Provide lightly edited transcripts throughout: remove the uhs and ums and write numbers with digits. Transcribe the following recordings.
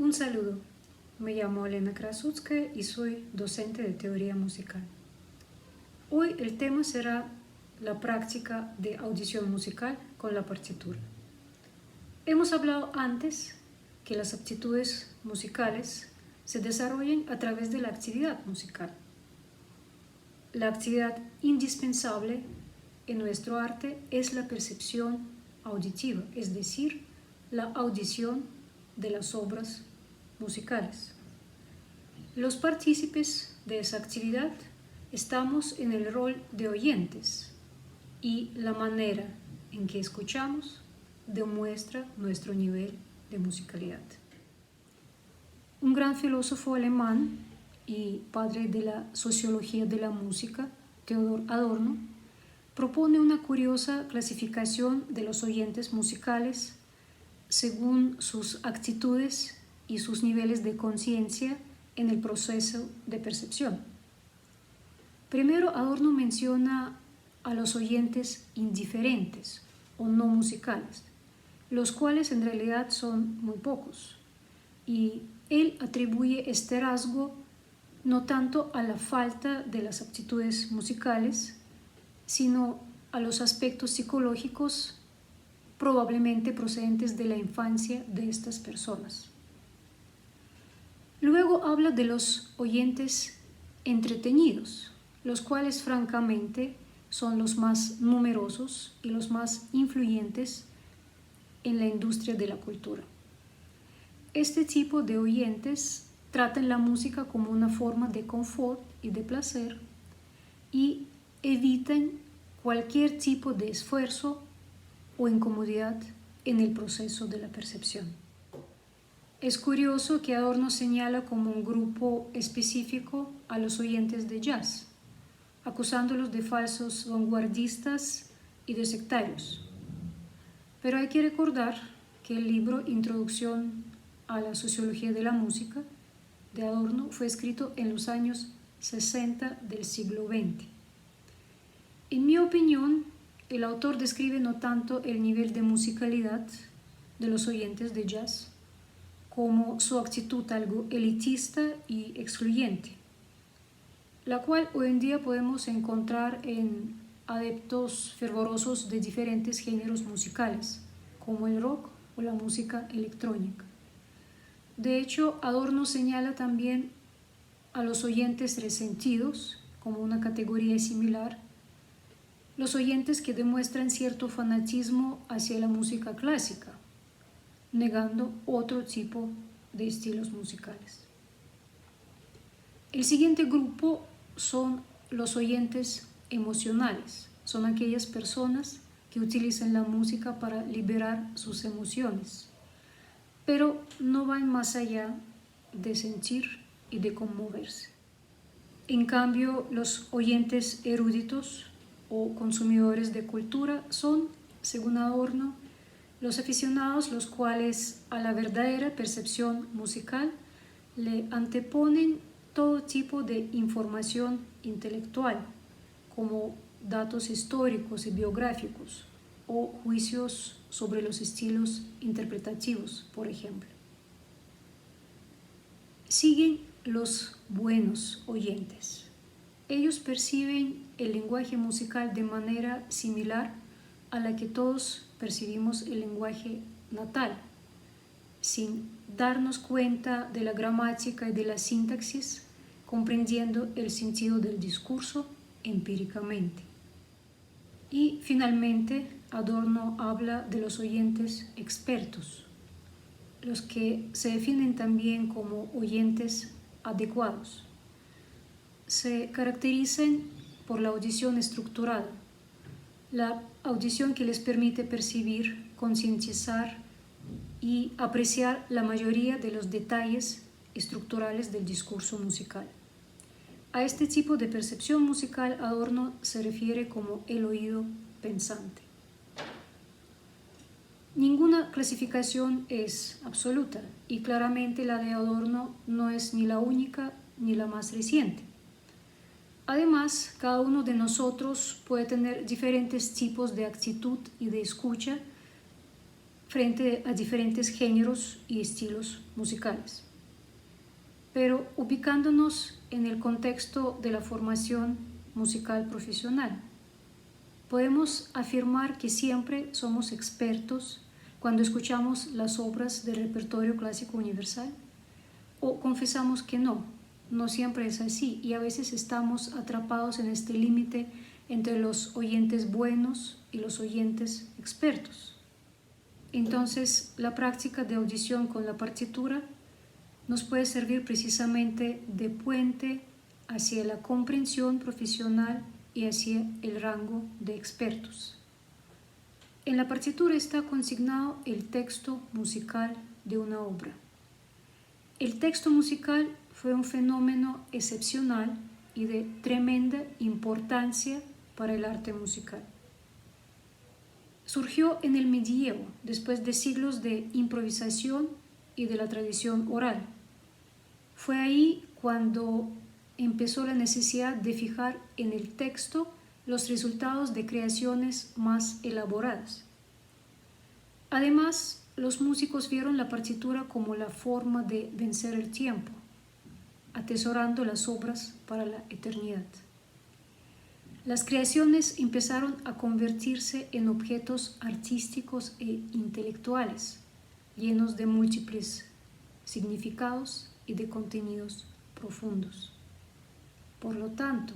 Un saludo, me llamo Elena Krasutskaya y soy docente de teoría musical. Hoy el tema será la práctica de audición musical con la partitura. Hemos hablado antes que las aptitudes musicales se desarrollan a través de la actividad musical. La actividad indispensable en nuestro arte es la percepción auditiva, es decir, la audición de las obras musicales. Los partícipes de esa actividad estamos en el rol de oyentes y la manera en que escuchamos demuestra nuestro nivel de musicalidad. Un gran filósofo alemán y padre de la sociología de la música, Theodor Adorno, propone una curiosa clasificación de los oyentes musicales según sus actitudes y sus niveles de conciencia en el proceso de percepción. Primero, Adorno menciona a los oyentes indiferentes o no musicales, los cuales en realidad son muy pocos, y él atribuye este rasgo no tanto a la falta de las aptitudes musicales, sino a los aspectos psicológicos probablemente procedentes de la infancia de estas personas. Luego habla de los oyentes entretenidos, los cuales francamente son los más numerosos y los más influyentes en la industria de la cultura. Este tipo de oyentes tratan la música como una forma de confort y de placer y evitan cualquier tipo de esfuerzo o incomodidad en el proceso de la percepción. Es curioso que Adorno señala como un grupo específico a los oyentes de jazz, acusándolos de falsos vanguardistas y de sectarios. Pero hay que recordar que el libro Introducción a la Sociología de la Música de Adorno fue escrito en los años 60 del siglo XX. En mi opinión, el autor describe no tanto el nivel de musicalidad de los oyentes de jazz como su actitud algo elitista y excluyente, la cual hoy en día podemos encontrar en adeptos fervorosos de diferentes géneros musicales, como el rock o la música electrónica. De hecho, Adorno señala también a los oyentes resentidos como una categoría similar, los oyentes que demuestran cierto fanatismo hacia la música clásica, negando otro tipo de estilos musicales. El siguiente grupo son los oyentes emocionales. Son aquellas personas que utilizan la música para liberar sus emociones, pero no van más allá de sentir y de conmoverse. En cambio, los oyentes eruditos o consumidores de cultura son, según Adorno, los aficionados los cuales a la verdadera percepción musical le anteponen todo tipo de información intelectual, como datos históricos y biográficos o juicios sobre los estilos interpretativos, por ejemplo. Siguen los buenos oyentes. Ellos perciben el lenguaje musical de manera similar a la que todos percibimos el lenguaje natal, sin darnos cuenta de la gramática y de la sintaxis, comprendiendo el sentido del discurso empíricamente. Y finalmente, Adorno habla de los oyentes expertos, los que se definen también como oyentes adecuados. Se caracterizan por la audición estructurada, la audición que les permite percibir, concientizar y apreciar la mayoría de los detalles estructurales del discurso musical. A este tipo de percepción musical Adorno se refiere como el oído pensante. Ninguna clasificación es absoluta y claramente la de Adorno no es ni la única ni la más reciente. Además, cada uno de nosotros puede tener diferentes tipos de actitud y de escucha frente a diferentes géneros y estilos musicales. Pero ubicándonos en el contexto de la formación musical profesional, podemos afirmar que siempre somos expertos cuando escuchamos las obras del repertorio clásico universal, o confesamos que no siempre es así, y a veces estamos atrapados en este límite entre los oyentes buenos y los oyentes expertos. Entonces, la práctica de audición con la partitura nos puede servir precisamente de puente hacia la comprensión profesional y hacia el rango de expertos. En la partitura está consignado el texto musical de una obra. El texto musical fue un fenómeno excepcional y de tremenda importancia para el arte musical. Surgió en el medievo, después de siglos de improvisación y de la tradición oral. Fue ahí cuando empezó la necesidad de fijar en el texto los resultados de creaciones más elaboradas. Además, los músicos vieron la partitura como la forma de vencer el tiempo, atesorando las obras para la eternidad. Las creaciones empezaron a convertirse en objetos artísticos e intelectuales, llenos de múltiples significados y de contenidos profundos. Por lo tanto,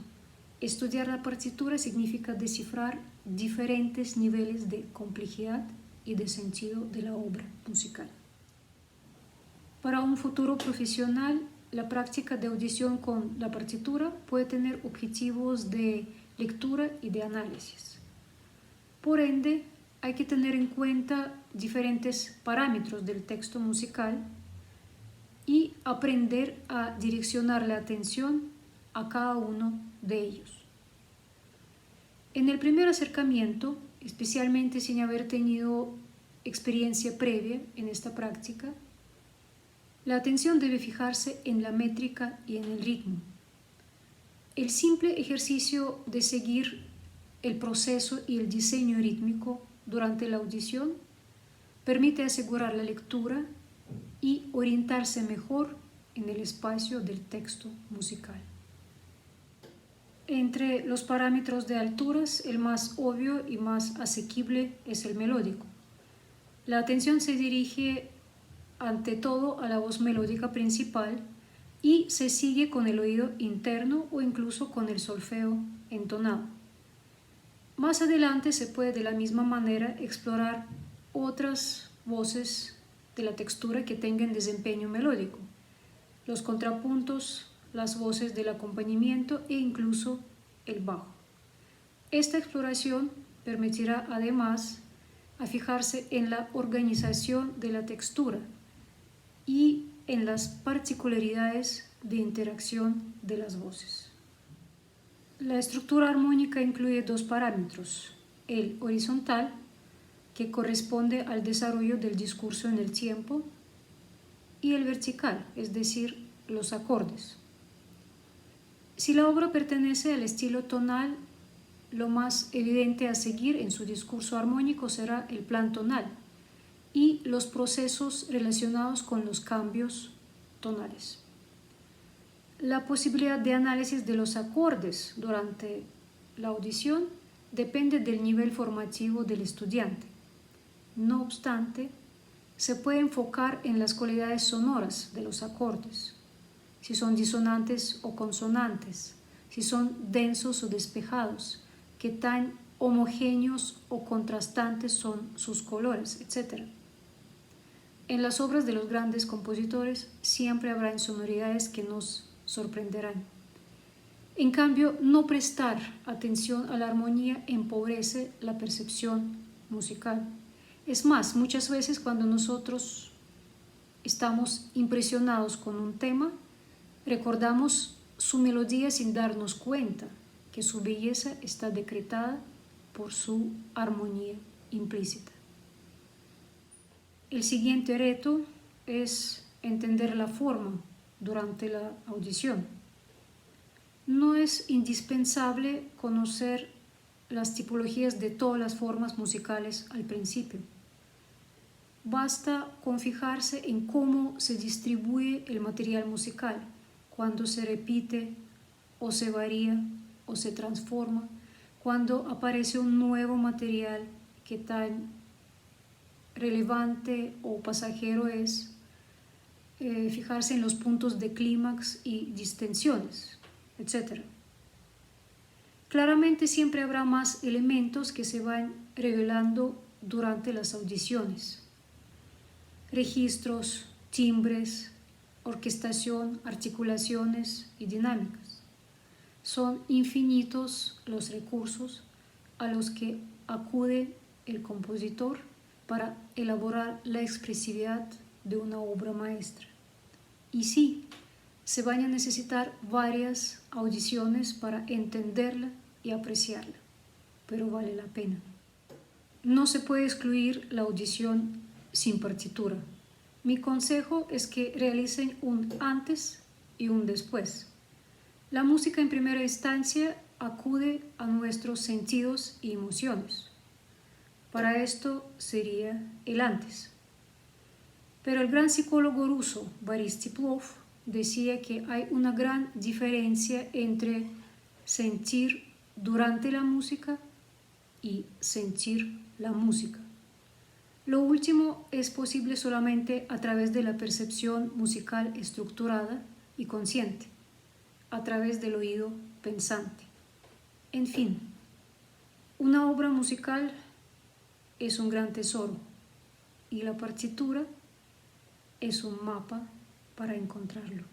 estudiar la partitura significa descifrar diferentes niveles de complejidad y de sentido de la obra musical. Para un futuro profesional, la práctica de audición con la partitura puede tener objetivos de lectura y de análisis. Por ende, hay que tener en cuenta diferentes parámetros del texto musical y aprender a direccionar la atención a cada uno de ellos. En el primer acercamiento, especialmente sin haber tenido experiencia previa en esta práctica, la atención debe fijarse en la métrica y en el ritmo. El simple ejercicio de seguir el proceso y el diseño rítmico durante la audición permite asegurar la lectura y orientarse mejor en el espacio del texto musical. Entre los parámetros de alturas, el más obvio y más asequible es el melódico. La atención se dirige ante todo a la voz melódica principal y se sigue con el oído interno o incluso con el solfeo entonado. Más adelante se puede de la misma manera explorar otras voces de la textura que tengan desempeño melódico, los contrapuntos, las voces del acompañamiento e incluso el bajo. Esta exploración permitirá además a fijarse en la organización de la textura y en las particularidades de interacción de las voces. La estructura armónica incluye dos parámetros: el horizontal, que corresponde al desarrollo del discurso en el tiempo, y el vertical, es decir, los acordes. Si la obra pertenece al estilo tonal, lo más evidente a seguir en su discurso armónico será el plan tonal y los procesos relacionados con los cambios tonales. La posibilidad de análisis de los acordes durante la audición depende del nivel formativo del estudiante. No obstante, se puede enfocar en las cualidades sonoras de los acordes, si son disonantes o consonantes, si son densos o despejados, qué tan homogéneos o contrastantes son sus colores, etc. En las obras de los grandes compositores siempre habrá sonoridades que nos sorprenderán. En cambio, no prestar atención a la armonía empobrece la percepción musical. Es más, muchas veces cuando nosotros estamos impresionados con un tema, recordamos su melodía sin darnos cuenta que su belleza está decretada por su armonía implícita. El siguiente reto es entender la forma durante la audición. No es indispensable conocer las tipologías de todas las formas musicales al principio. basta con fijarse en cómo se distribuye el material musical, cuando se repite o se varía o se transforma, cuando aparece un nuevo material que tan relevante o pasajero es, fijarse en los puntos de clímax y distensiones, etc. Claramente siempre habrá más elementos que se van revelando durante las audiciones. Registros, timbres, orquestación, articulaciones y dinámicas. Son infinitos los recursos a los que acude el compositor para elaborar la expresividad de una obra maestra. Y sí, se van a necesitar varias audiciones para entenderla y apreciarla, pero vale la pena. No se puede excluir la audición sin partitura. Mi consejo es que realicen un antes y un después. La música en primera instancia acude a nuestros sentidos y emociones. Para esto sería el antes. Pero el gran psicólogo ruso Boris Tiplov decía que hay una gran diferencia entre sentir durante la música y sentir la música. Lo último es posible solamente a través de la percepción musical estructurada y consciente, a través del oído pensante. En fin, una obra musical es un gran tesoro y la partitura es un mapa para encontrarlo.